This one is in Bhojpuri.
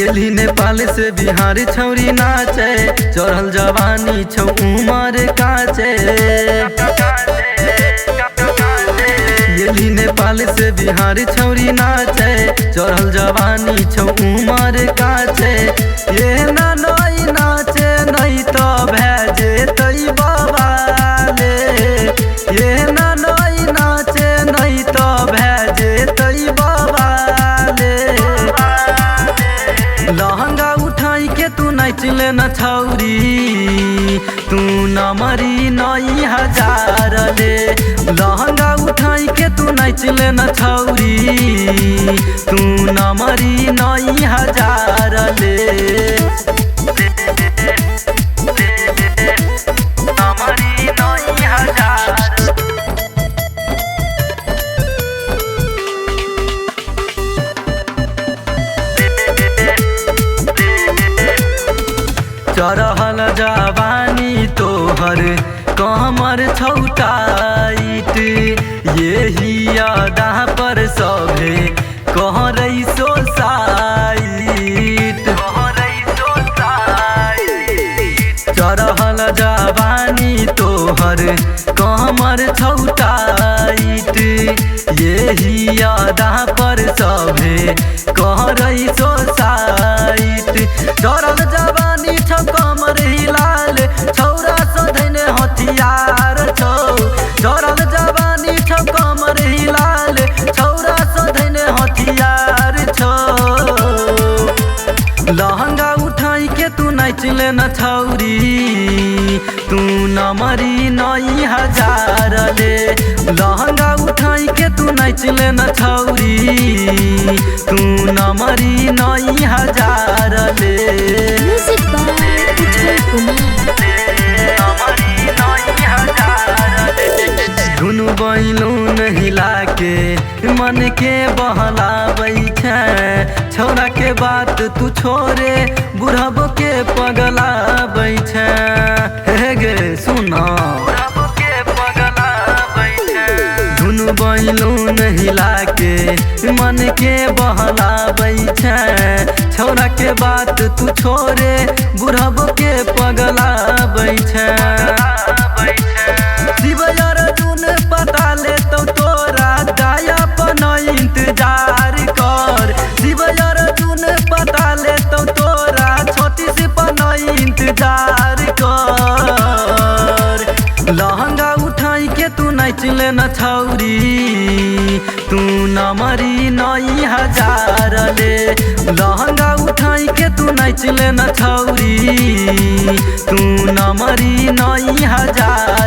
गेली नेपाल से बिहार छौरी नाचे, चढ़ल जवानी छौ उमर काचे। गेली नेपाल से बिहार छौरी नाचे, चढ़ल जवानी छौ उमर काचे। ये ना नई नाचे नहीं तो भेजे तई बवाले, ये ना नई नाचे नहीं तो भेजे तई बवाले। लहंगा उठाई के तू नाचले न छौरी, तू न मरी 9000 ले। लहंगा उठाई के तू नाचले न छौरी, तू न मरी 9000 ले। चढ़ल जवानी तोहर कमर छौटाइत, यही अदा पर सभे कह रही सोसाइट। चढ़ल जवानी तोहर कमर छौटाइत, यही अदा पर सभे कह रही सोसाइट। चढ़ल जवानी छौ कमर हिलाल, छौरा सधैने हथियार छौ। चढ़ल जवानी छौ कमर हिलाल, छौरा सधैने हथियार छौ। लहंगा उठाई के तू नाचले न छौरी, तू न मरी 9000 ले। लहंगा उठाई के तू नाचले न छौरी, तू न मरी 9000 ले। म्यूजिक बाय उज्जवल कुमार। दुनु बैलून हिला के मन के बहलाबै छै, छौरा के बात तू छोरे बुढ़ब के पगलाबै छै। हे गे सुना दुनु बैलून हिला के मन के बहलाबै छै, छौरा के बात तू छोरे बुढ़ब के पगलाबै छै। शिव अर्जुन पता ले तो तोरा गायपन इंतजार कर। शिव अर्जुन पता ले तो तोरा 36पन इंतजार कर। लहंगा उठाई के तू नाचले न छौरी, तू न मरी 9000 ले। लहंगा उठाई के तू नाचले न छौरी, तू न मरी 9000